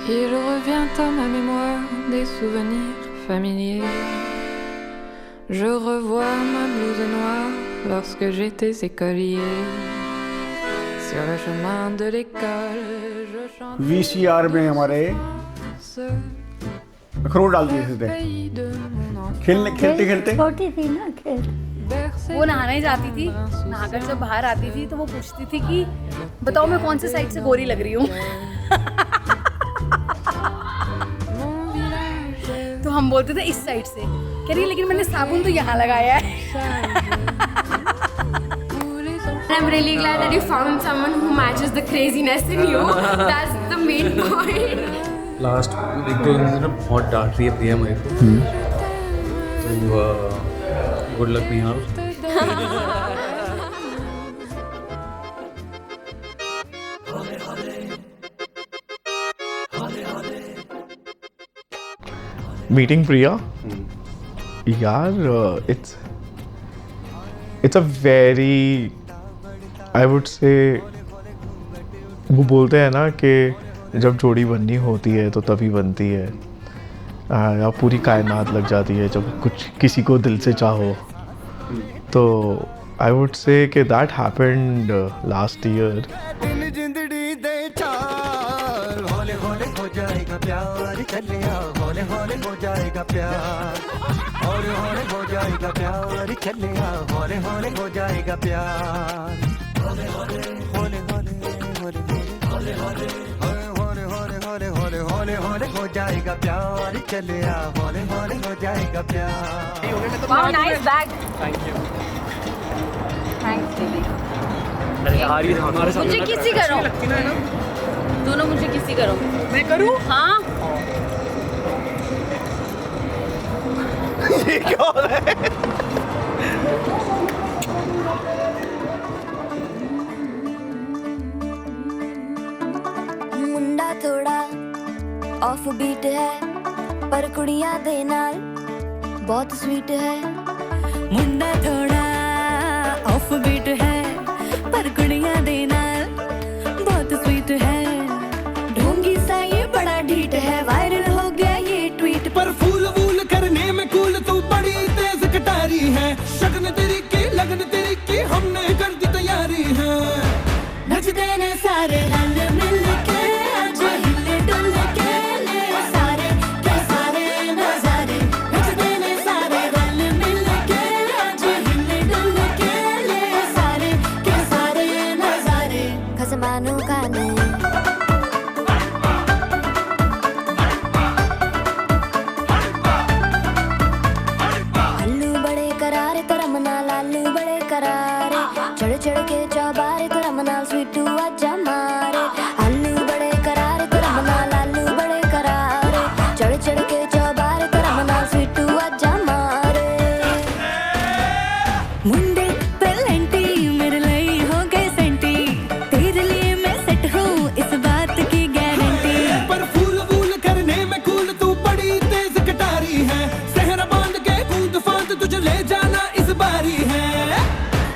Il revient à ma mémoire des souvenirs familiers. Je revois ma blouse noire lorsque j'étais écolier. Sur le chemin de l'école, je chantais VCR में हमारे अखरोट डाल दिए थे pays de mon enfance. खेलते खेलते छोटी थी ना खेल। वो नहाने जाती थी, नहाकर जब बाहर आती थी तो वो पूछती थी कि बताओ मैं कौन से साइड से गोरी लग रही हूँ। तो हम बोलते थे इस साइड से, कह रही लेकिन मैंने साबुन तो यहाँ लगाया है। I'm really glad that you found someone who matches the craziness in you. That's the main point. Last एक दो दिन से ना बहुत डांट रही है प्रिया मेरे को, तो गुड लक मी हाउस। Meeting Priya, यार it's a very, I would say, वो बोलते हैं ना कि जब जोड़ी बननी होती है तो तभी बनती है, या पूरी कायनात लग जाती है जब कुछ किसी को दिल से चाहो। तो I would say कि that happened last year. हौले हौले हो जाएगा प्यार, चलिया हौले हौले हो जाएगा प्यार, हौले हौले हो जाएगा प्यार, चलिया हौले हौले हो जाएगा प्यार, हौले हौले हौले हौले हौले हौले हौले हौले हौले हौले हौले हौले हो जाएगा प्यार, चलिया हौले हौले हो जाएगा प्यार। Wow, nice bag. Thank you. Thanks, baby. अरे यार ये हमारे साथ मुझे किसी करो, लगती ना है ना। दोनों मुझे किसी करो। मैं करूँ? हाँ। ये क्या हो रहा है? मुंडा थोड़ा ऑफ बीट है पर कुड़ियां दे नाल बहुत स्वीट है। मुंडा थोड़ा ऑफ बीट है पर कुड़ियां दे नाल बहुत स्वीट है। ढोंगी सा ये बड़ा ढीठ है, वायरल हो गया ये ट्वीट पर फूल वूल करने में कूल तू बड़ी तेज कटारी है, शगन तेरी की लगन तेरी की हमने कर दी तैयारी है। नचते ने सारे रंग मिल के आज हिले डुल के ले सारे के सारे नजारे। नचते ने सारे रंग मिल के आज हिले डुल के ले सारे के सारे नजारे। खसमानू खाने आलू बड़े करारे तो रमना लालू बड़े करारे, चढ़ चढ़ के चौबारे तो रमना स्वीटू आजा मारे। आलू बड़े करारे तो रमना लालू बड़े करारे, चढ़ चढ़ के चौबारे तो रमना स्वीटू आजा मारे। मुंडे पेलेंटी मेरे लिए हो गए सेंटी, तेरे लिए मैं सेट हूँ इस बात की गारंटी। पर फूल वूल करने में कूल तू बड़ी तेज कटारी है, सहरा बांध के कूद फांद तुझे ले जाना इस बारी है।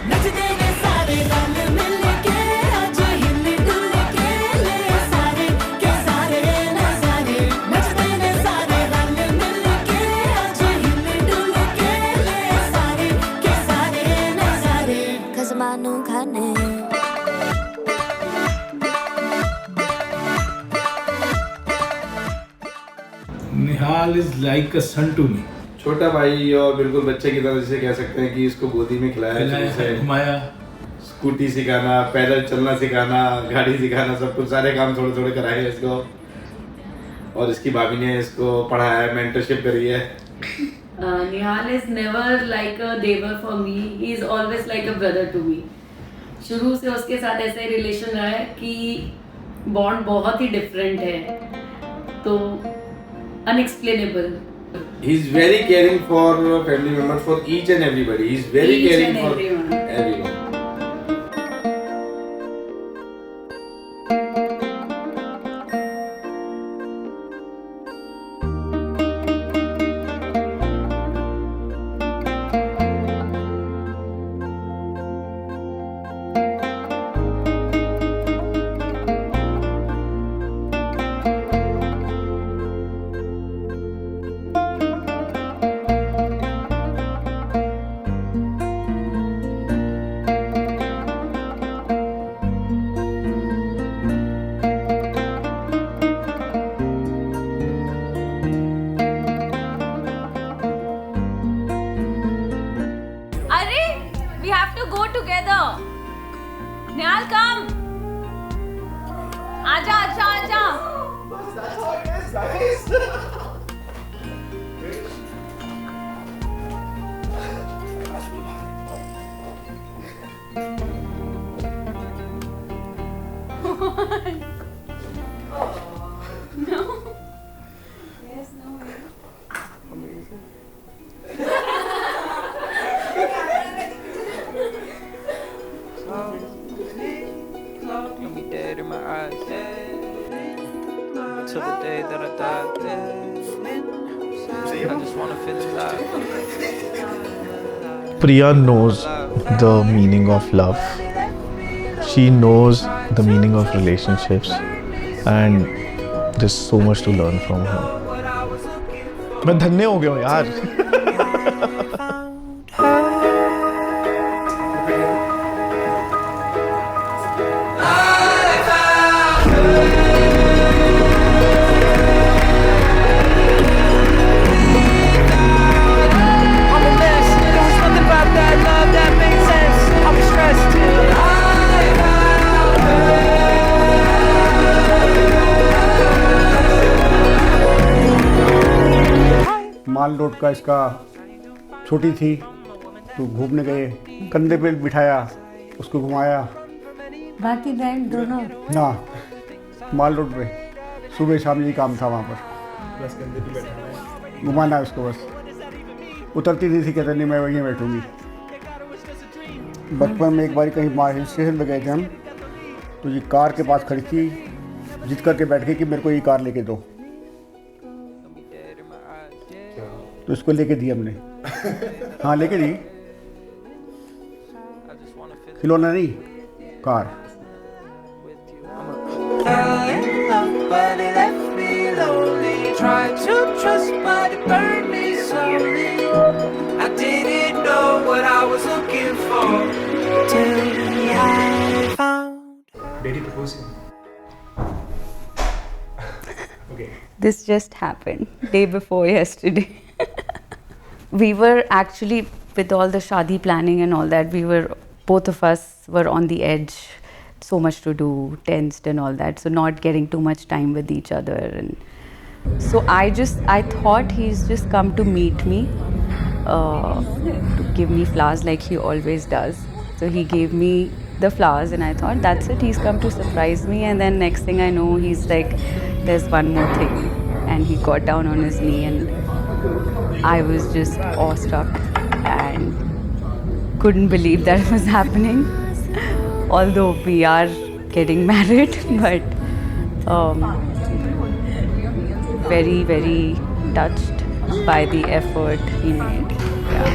नचते ने सारे रंग मिल के आज हिले डुल के ले सारे के सारे नजारे। नचते ने सारे रंग मिल के आज हिले डुल के ले सारे के सारे नजारे। खसमानू खाने Nihal is like a son to me. छोटा भाई और बिल्कुल बच्चे की तरह जिसे कह सकते हैं कि इसको गोदी में खिलाया शुरू घुमाया, से स्कूटी सिखाना, पैदल चलना सिखाना, गाड़ी सिखाना, सब कुछ सारे काम थोड़े थोड़े कराए हैं इसको। और इसकी भाभी ने इसको पढ़ाया है, मेंटरशिप करी है। Nihal is never like a they were for me. He is always like a brother to me. शुरू से उसके साथ ऐसा ही रिलेशन रहा है कि बॉन्ड बहुत ही डिफरेंट है, तो unexplainable. He is very caring for family members, for each and everybody. He is very Each caring and for everyone. everyone. till the day that I die. I just wanna feel alive. Priya knows the meaning of love. She knows the meaning of relationships, and there's so much to learn from her. मैं धन्य हो गया हूँ यार. माल road का इसका छोटी थी तो घूमने गए, कंधे पे बिठाया, उसको घुमाया। बाकी बैंड दोनों ना माल रोड पे सुबह शाम यही काम था वहाँ पर, घुमाना उसको बस। उतरती नहीं थी, कहते नहीं मैं वहीं बैठूंगी। बचपन में एक बार कहीं हिल स्टेशन पे गए थे हम, तो ये कार के पास खड़ी थी, जिद करके बैठ गई कि मेरे को ये कार लेके दो, तो इसको लेके दी हमने। हाँ लेके दी, खिलौना नहीं, car. But it left me lonely. Tried to trust, but it burned me slowly. I didn't know what I was looking for till I found. Did he propose you? Okay. This just happened day before yesterday. We were actually, with all the shadi planning and all that, both of us were on the edge. So much to do, tensed and all that, so not getting too much time with each other. And so I thought he's just come to meet me, to give me flowers like he always does. So he gave me the flowers and I thought that's it, he's come to surprise me. And then next thing I know, he's like, there's one more thing, and he got down on his knee, and I was just awestruck and couldn't believe that it was happening. Although we are getting married, but very, very touched by the effort he made. Yeah.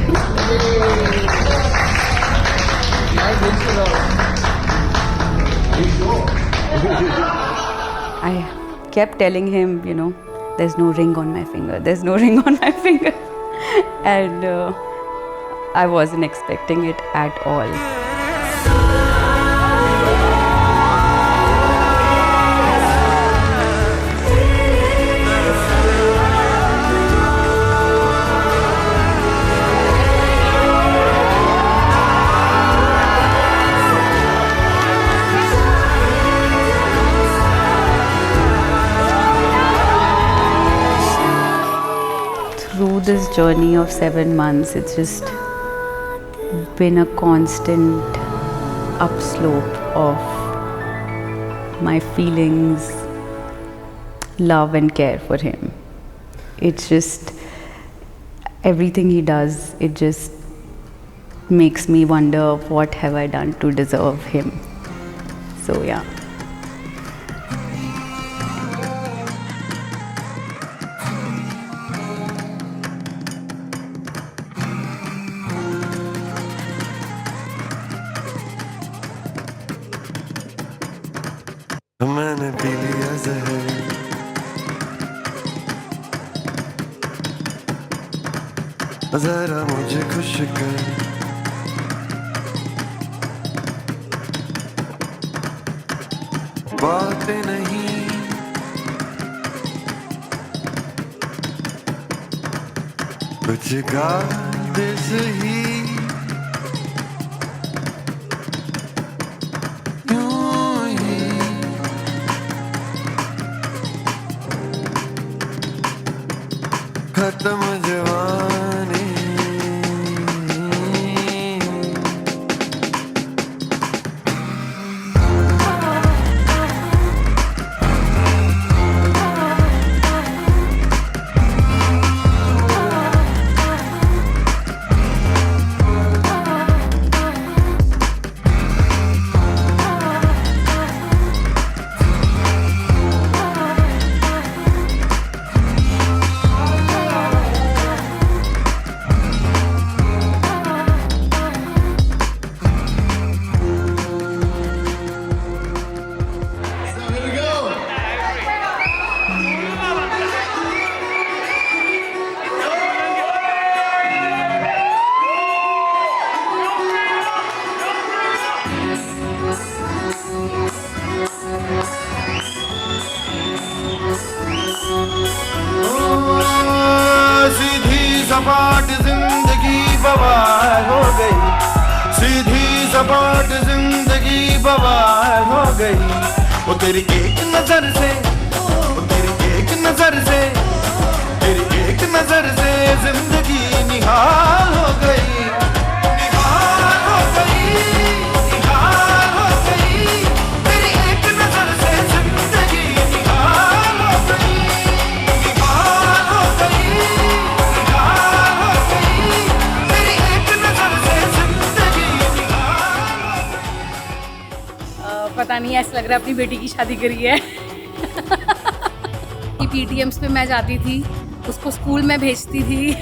I kept telling him, there's no ring on my finger, there's no ring on my finger. And I wasn't expecting it at all. Through this journey of 7 months, it's just been a constant upslope of my feelings, love and care for him. It's just everything he does, it just makes me wonder, what have I done to deserve him? So yeah. मैंने P लिया जहर, जरा मुझे खुश कर, बातें नहीं कुछ गाते सही, खत्म जवानी बवाल हो गई, सीधी सपाट जिंदगी बवाल हो गई। वो तेरी एक नजर से, वो तेरी एक नजर से, तेरी एक नजर से जिंदगी निहाल हो गई, निहाल हो गई, निहाल हो गई। तेरी एक नजर से जिंदगी निहाल हो गई, निहाल हो गई, निहाल हो गई। तेरी एक नजर से जिंदगी निहाल हो गई। पता नहीं, ऐसा लग रहा है अपनी बेटी की शादी करी है। PTMs पे मैं जाती थी, उसको स्कूल में भेजती थी।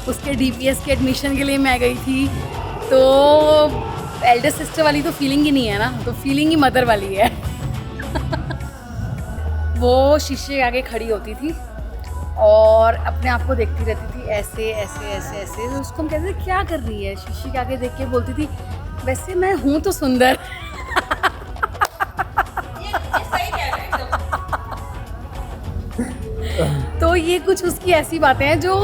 उसके DPS के एडमिशन के लिए मैं गई थी। तो एल्डर सिस्टर वाली तो फीलिंग ही नहीं है ना, तो फीलिंग ही मदर वाली है। वो शीशे के आगे खड़ी होती थी और अपने आप को देखती रहती थी ऐसे ऐसे ऐसे ऐसे। तो उसको हम कहते थे क्या कर रही है, शीशे के आगे देख के बोलती थी वैसे मैं हूँ तो सुंदर। तो ये कुछ उसकी ऐसी बातें हैं जो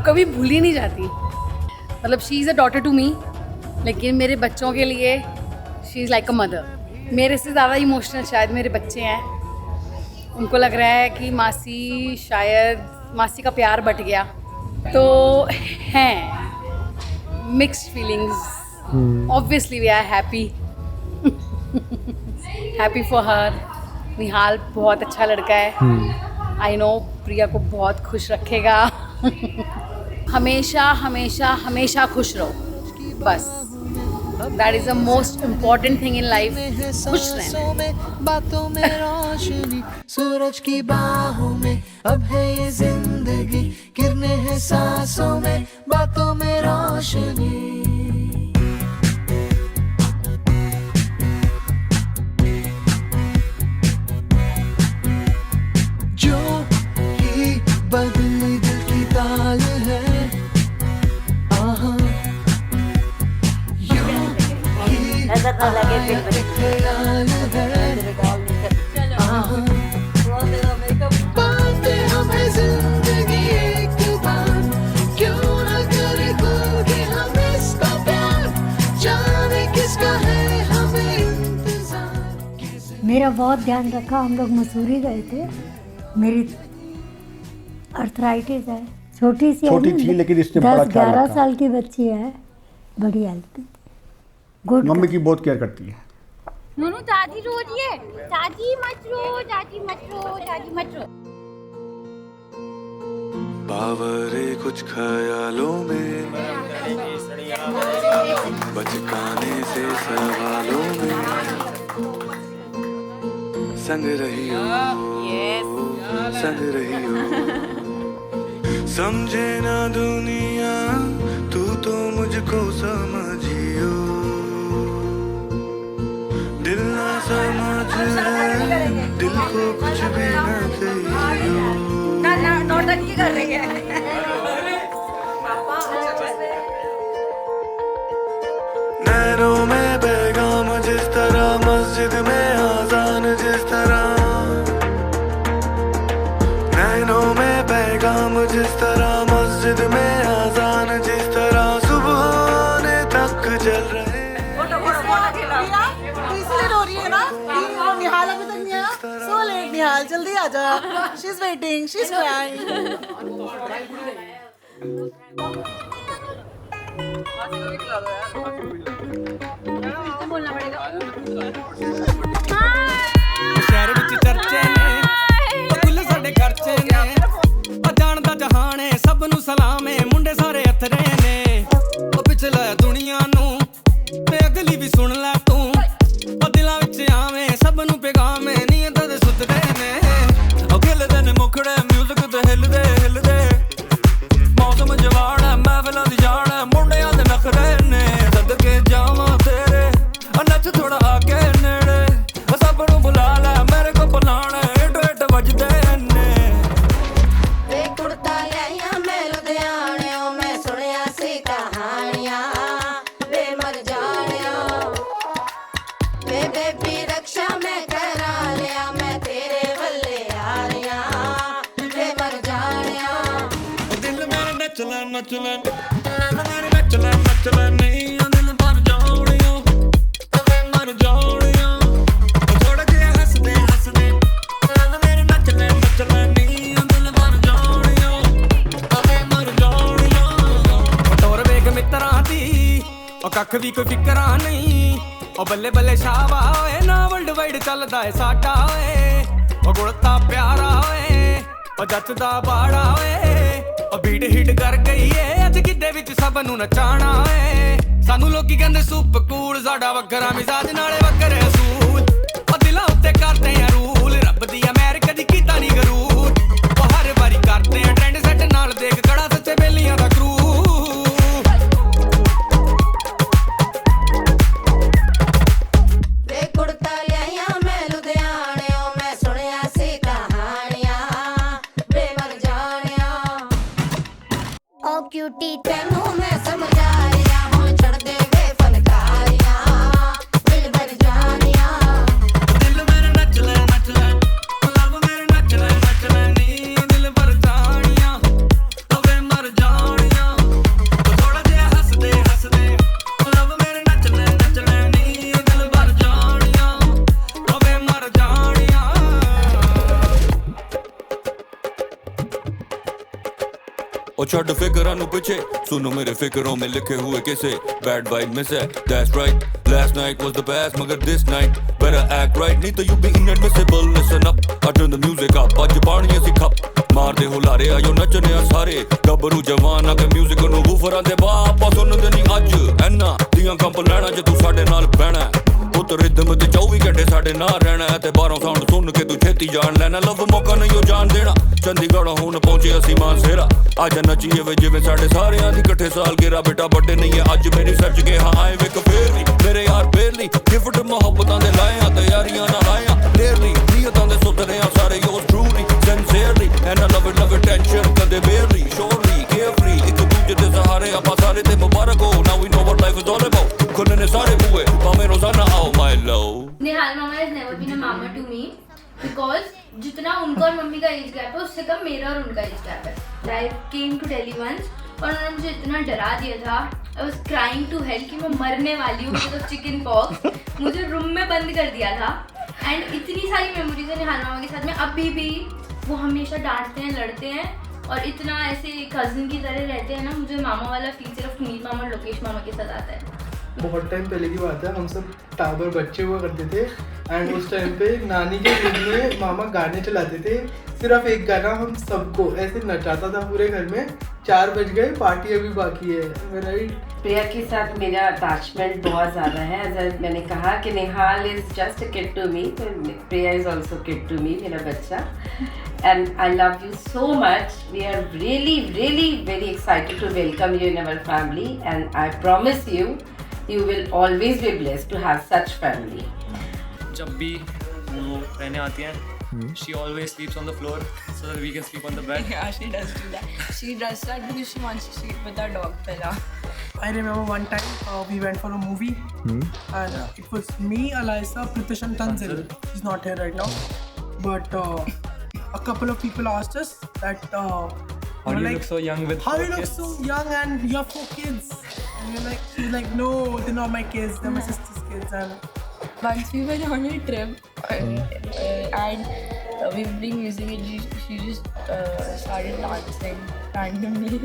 कभी भूली नहीं जाती। मतलब she is a daughter to me, लेकिन मेरे बच्चों के लिए she is like a mother. मेरे से ज़्यादा इमोशनल शायद मेरे बच्चे हैं। उनको लग रहा है कि मासी, शायद मासी का प्यार बट गया। तो हैं mixed feelings. Obviously we are happy, happy for her. Nihal बहुत अच्छा लड़का है। आई नो प्रिया को बहुत खुश रखेगा। हमेशा हमेशा हमेशा खुश रहो, बस that is the most important thing in life. खुश रहना। बातों में रोशनी, सूरज की बाहों में अब है ये जिंदगी, किरणें हैं सांसों में, बातों में रोशनी। बदली दिल की ताल है, आहा यूं ही ख्याल है, आहा पाते हमें जिंदगी एक बार, क्यों न करे खुल के हम इसका प्यार, जाने किसका है हमें इंतजार। मेरा बहुत ध्यान रखा। हम लोग मसूरी गए थे। मेरी अर्थराइटिस है, छोटी थी लेकिन इसने बड़ा ख्याल रखा। 10-11 साल की बच्ची है, बड़ी हेल्थी। गुड। मम्मी की बहुत केयर करती है। नूनू दादी रो रही है, दादी मत रो, दादी मत रो, दादी मत रो। बावरे कुछ ख्यालों में, बचकाने से सवालों में, संग रही हो, संग रही हो। समझे ना दुनिया, तू तो मुझको समझियो, दिल ना समझ, दिल को कुछ भी ना कहियो। नौटंकी कर रही है। नैनों में पैगाम जिस तरह, मस्जिद में आजान जिस तरह, नैनों में पैगाम जिस तरह, मस्जिद में आजान जिस तरह, सुबह होने तक चल रहे। इसलिए रो रही है ना, निहाल अभी तक नहीं आया। सो लेट निहाल, जल्दी आ जा। She is waiting, she is crying. बोलना पड़ेगा। शहर विच चर्चे ने, कुल साडे खर्चे ने, जानदा जहान है सब नू सलाम है, मुंडे सारे अथरे ने। ओ पिछला दुनिया नू ते अगली भी सुन लै तू, ओ दिलां विच आवे सब नू पैगाम है, नींद दे सुतदे ने। ओ खिलदे ने मुखड़े, म्यूजिक ते हिलदे हिलदे, मौसम जवान है, महफिलां दी जान है, मुंडियां दे नखरे ने। सदके ਨੱਚ ਲੈ ਮੇਰੇ ਨੱਚ ਲੈ ਨਹੀਂ ਦਿਲ ਭਰ ਜਾਣਿਓ ਤਵੇ ਮਰ ਜਾਣਿਓ ਥੋੜਾ ਜਿਹਾ ਹੱਸਦੇ ਮੇਰੇ ਨੱਚ ਲੈ ਨਹੀਂ ਦਿਲ ਭਰ ਜਾਣਿਓ ਤਵੇ ਮਰ ਜਾਣਿਓ ਟੋਰ ਵੇਖ ਮਿੱਤਰਾਂ ਦੀ ਉਹ ਕੱਖ ਵੀ ਕੋਈ ਫਿਕਰਾਂ ਨਹੀਂ ਉਹ ਬੱਲੇ ਬੱਲੇ ਸ਼ਾਵਾ ਓਏ ਨਾ ਵਰਲਡ ਵਾਈਡ ਚੱਲਦਾ ਏ ਸਾਡਾ ਓਏ ਉਹ ਗੁਲਤਾ ਪਿਆਰਾ ਓਏ ਉਹ ਜੱਚਦਾ ਬਾੜਾ ਓਏ ਉਹ ਬੀਟ ਹਿੱਟ ਕਰ ਗਈ ਏ ਅੱਜ ਕਿੱਡੇ ਵਿੱਚ ਸਭ ਨੂੰ ਨਚਾਣਾ ਓਏ ਸਾਨੂੰ ਲੋਕੀ ਕਹਿੰਦੇ ਸੁਪ ਕੂਲ ਸਾਡਾ ਵੱਖਰਾ ਮਿਜ਼ਾਜ ਨਾਲੇ ਵੱਖਰੇ ਅਸੂਲ ਉਹ ਦਿਲਾਂ ਉੱਤੇ ਕਰਦੇ ਆ ਰੂਲ ਰੱਬ ਦੀ ਅਮਰੀਕਾ ਦੀ ਕੀਤਾ ਨਹੀਂ ਗਰੂਰ ਉਹ ਹਰ ਵਾਰੀ ਕਰਦੇ ਆ ਟ੍ਰੈਂਡ ਸੈੱਟ ਨਾਲ ਦੇਖ ਕੜਾ ਸੱਚੇ ਬੇਲੀਆਂ ਦਾ ਕਰੂ क्यूटी तेनू मैं समझा रिया हूं छड़ दे वे फनकारियां दिल भर जानिया दिल मेरे नच ले लव मेरे नच ले नी दिल भर जानिया तवे मर जानिया थोड़ा जिहा हंसदे लव मेरे नच ले नी दिल भर जानिया तवे मर जानिया ओ छड़ फिकरां नु पीछे सुनो मेरे फिक्रों में लिखे हुए किसे बैड वाइब मिस है that's right last night was the best मगर this night better act right नहीं तो you be inadmissible listen up I turn the music up ਅੱਜ ਪਾਣੀ ਅਸੀਂ ਖੱਪ ਮਾਰਦੇ ਹੋ ਲਾਰੇ ਆਇਓ ਨੱਚਨੇ ਆ ਸਾਰੇ ਗੱਭਰੂ ਜਵਾਨ ਆ ਕੇ ਮਿਊਜ਼ਿਕ ਨੂੰ ਵੂਫਰਾਂ ਦੇ ਬਾਪਾ ਸੁਣਦੇ ਨਹੀਂ ਅੱਜ ਐਨਾ ਦੀਆਂ ਕੰਪ ਲੈਣਾ ਜੇ ਤੂੰ ਸਾਡੇ ਨਾਲ ਬਹਿਣਾ ਪੁੱਤ ਰਿਦਮ ਤੇ 24 ਘੰਟੇ ਸਾਡੇ ਨਾਲ ਰਹਿਣਾ ਤੇ 12 ਸਾਊਂਡ ਸੁਣ ਕੇ ਤੂੰ ਛੇਤੀ ਜਾਣ ਲੈਣਾ ਲਵ ਮੌਕਾ ਨਹੀਂ ਉਹ ਜਾਣ ਦੇਣਾ ਚੰਡੀਗੜ੍ਹ ਹੁਣ ਪਹੁੰਚੇ ਅਸੀਂ ਮਾਨਸੇਰਾ ਅੱਜ ਨੱਚੀਏ ਵੇ ਜਿਵੇਂ ਸਾਡੇ ਸਾਰਿਆਂ ਦੀ ਇਕੱਠੇ ਸਾਲ ਗੇਰਾ ਬੇਟਾ ਵੱਡੇ ਨਹੀਂ ਹੈ ਅੱਜ ਮੇਰੀ ਸੱਚ ਕੇ ਹਾਂ ਆਏ ਵੇਖ ਫੇਰ ਵੀ ਮੇਰੇ ਯਾਰ ਬੇਰਲੀ ਗਿਫਟ ਮੁਹੱਬਤਾਂ ਦੇ ਲਾਇਆ ਤਿਆਰੀਆਂ ਨਾਲ ਆਇਆ ਡੇਰਲੀ ਨੀਅਤਾਂ ਦੇ ਸੁਧਰੇ ਆ ਸਾਰੇ your truly sincerely and I love it tension ਕਦੇ ਬੇਰਲੀ ਸ਼ੋਰਲੀ ਕੇਅਰਫ੍ਰੀ ਇੱਕ ਦੂਜੇ ਦੇ ਸਹਾਰੇ ਆਪਾਂ ਸਾਰੇ ਤੇ ਮੁਬਾਰਕ ਹੋ now we know what life is all about ਖੁੱਲ੍ਹੇ ਨੇ ਸਾਰੇ ਬੂਏ ਭਾਵੇਂ ਰੋਜ਼ਾਨਾ आओ my love Nihal mama has never been a mama to me because जितना उनका और मम्मी का एज गैप है उससे कम मेरा और उनका एज गैप है I came to Delhi once और उन्होंने मुझे इतना डरा दिया था I was crying to hell कि मैं मरने वाली हूँ because of chicken pox मुझे रूम में बंद कर दिया था एंड इतनी सारी मेमोरीज है निहाल मामा के साथ में अभी भी वो हमेशा डांटते हैं लड़ते हैं और इतना ऐसे कज़न की तरह रहते हैं ना मुझे मामा वाला फील सिर्फ नील मामा और लोकेश मामा के साथ आता है बहुत टाइम पहले की बात है हम सब टाबर बच्चे हुआ करते थे एंड उस टाइम पे नानी के रूम में मामा गाने चलाते थे सिर्फ एक गाना हम सबको ऐसे नचाता था पूरे घर में 4 बज गए पार्टी अभी बाकी है राइट प्रिया के साथ मेरा अटैचमेंट बहुत ज़्यादा है जैसे मैंने कहा कि Nihal is just a kid to me तो Priya is also kid to me मेरा बच्चा and I love you so much we are really very excited to welcome you in our family and I promise you will always be blessed to have such family जब भी वो रहने आती हैं she always sleeps on the floor so that we can sleep on the bed yeah she does do that she does that because she wants to sleep with our dog Bella I remember one time we went for a movie and it was me, Alyssa, Pritish and Tanzil. He's not here right now but a couple of people asked us that how do you look so young with how 4 you look kids? so young and you have 4 kids and she's like no they're not my kids they're my sister's kids and once we went on a trip and we were being using it she just started dancing randomly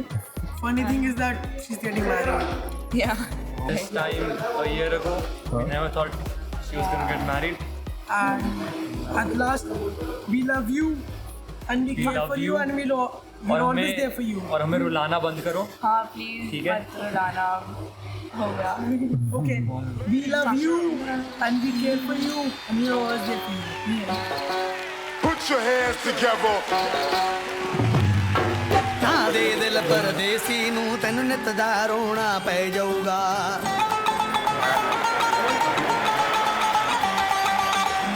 funny thing is that she's getting married yeah this time a year ago we never thought she was gonna get married and at last we love you and we care for you and we'll always there for you और हमें रुलाना बंद करो हाँ please ठीक है मत रुलाना हो गया okay we love you and we care for you and we're always there for you put your hands together ਨਾ ਦੇ ਦਿਲ ਪਰਦੇਸੀ ਨੂੰ ਤੈਨੂੰ ਨਿਤ ਦਾ ਰੋਣਾ ਪੈ ਜਾਊਗਾ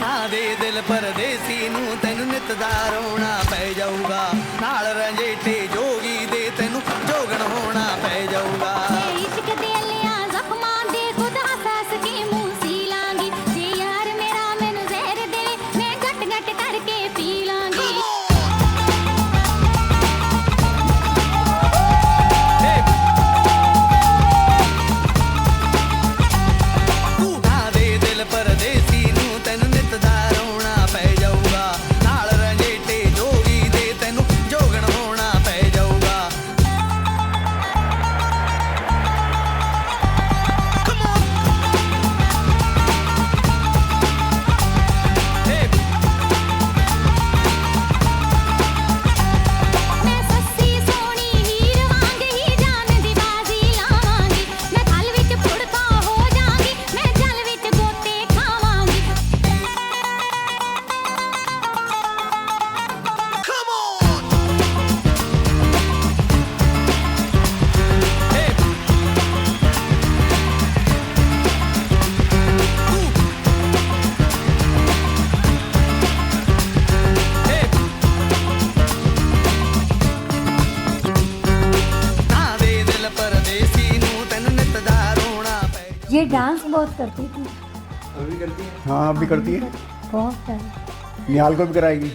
ਨਾ ਦੇ ਦਿਲ ਪਰਦੇਸੀ ਨੂੰ ਤੈਨੂੰ ਨਿਤ ਦਾ ਰੋਣਾ ਪੈ ਜਾਊਗਾ ਨਾਲ ਰੰਜੇਟੇ ਜੋਗੀ ਦੇ ਤੈਨੂੰ ਜੋਗਣ ਹੋਣਾ ਪੈ ਜਾਊਗਾ इश्क दे लिया जख्मां दे खुद हंस के मुंह सी लांगी जे यार मेरा मैनू जहर दे मैं घट घट करके पी लांगी डांस बहुत करती थी। अभी करती है? हाँ अभी करती है, बहुत है। निहाल को भी कराएगी।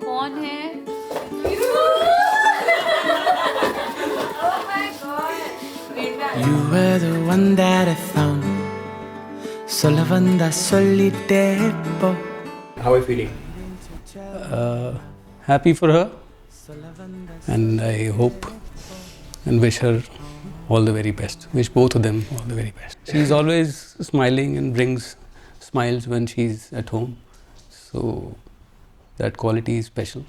कौन है? You were the one that I found. Solo banda solitaire. How are you feeling? Happy for her, and I hope and wish her all the very best. Wish both of them all the very best. She's always smiling and brings smiles when she's at home. So that quality is special.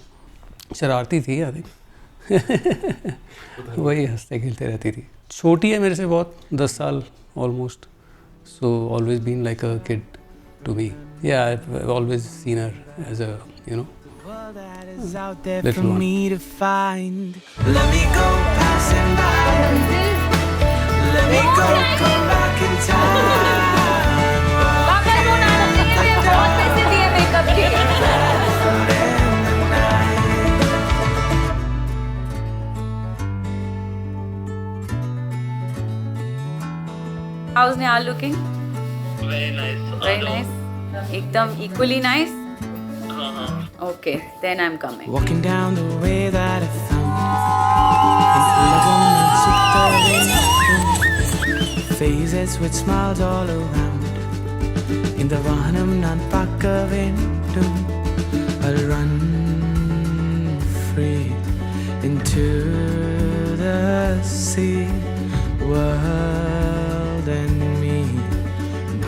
शरारती थी I think. वही हंसते खेलते रहती थी. छोटी है मेरे से बहुत, 10 साल almost. So always been like a kid to me. Yeah, I've always seen her as a, you know, Out there for little one. me to find. Let me go passing by. Let me go come back in time. How's Nihal looking? Very nice. Very nice. Ekdam equally nice. Okay, then I'm coming. Walking down the way that I found. Phases with smiles all around. In the Vahanam nan pakavendu. I'll run free into the sea. World and me.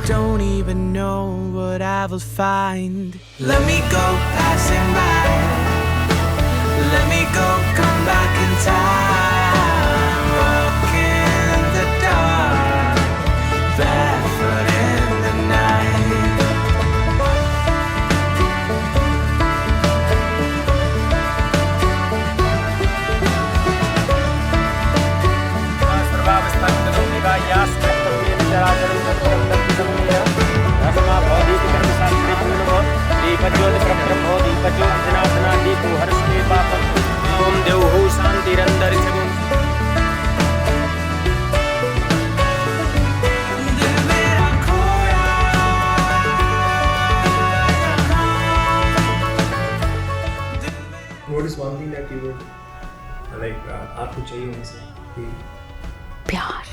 Don't even know what I will find. Let me go passing by. Let me go come back in time. Walk in the dark, barefoot in the night. What is one thing that you would like आपको चाहिए उनसे? प्यार.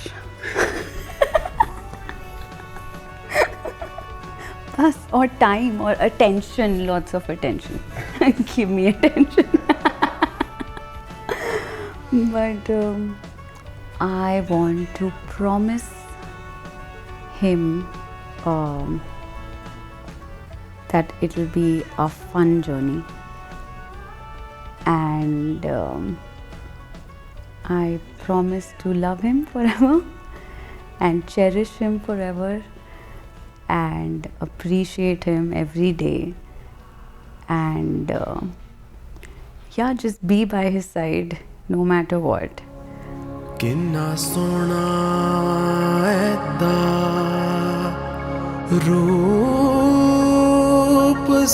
बस, और time और attention, lots of attention. Give me attention. But I want to promise him that it will be a fun journey, and I promise to love him forever and cherish him forever and appreciate him every day, and yeah, just be by his side no matter what. किन्ना सोना ऐदा रूप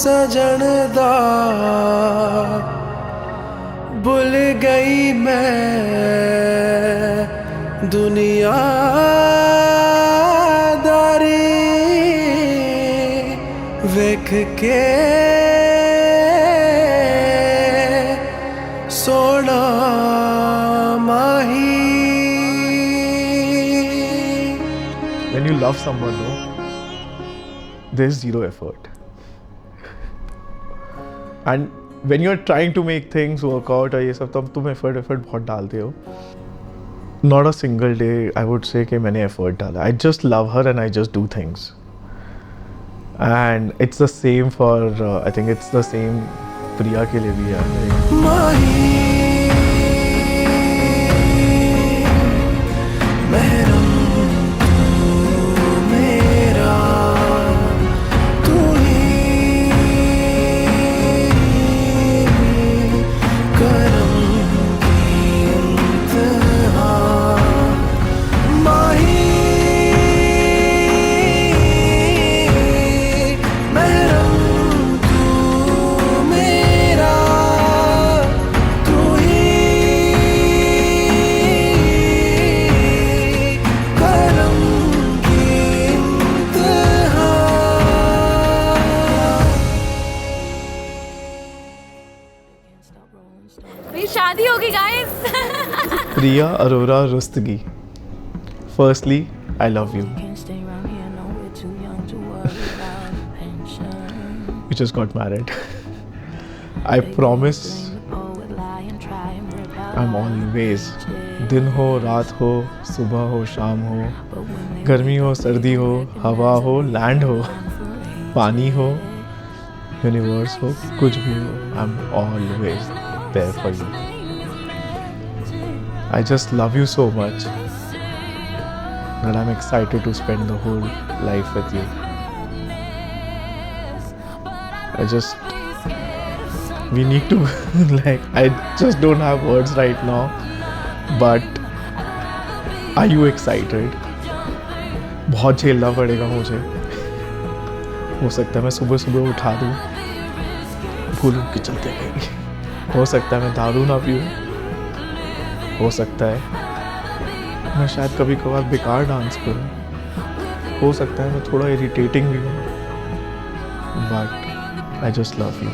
सजन दा भूल गई मैं दुनियादारी वेख के सोना माही. When you love someone, no, there's zero effort. And when you're trying to make things work out और ये सब तब तुम effort बहुत डालते हो. Not a single day I would say कि मैंने effort डाला. I just love her and I just do things. And it's the same for I think it's the same प्रिया के लिए भी है. मेरी शादी होगी guys. Priya Arora Rustagi. Firstly, I love you. We just got married. I promise I'm always, दिन हो रात हो सुबह हो शाम हो गर्मी हो सर्दी हो हवा हो लैंड हो पानी हो यूनिवर्स हो कुछ भी हो I'm always there for you. I just love you so much that I'm excited to spend the whole life with you. We need to like I just don't have words right now, but are you excited? बहुत झेलना पड़ेगा मुझे. हो सकता है मैं सुबह सुबह उठा दूँ भूलूं कि चलते कहीं. हो सकता है मैं दारू ना पीऊँ. हो सकता है मैं शायद कभी कभार बेकार डांस करूँ. हो सकता है मैं थोड़ा इरिटेटिंग भी हूँ. But I just love you.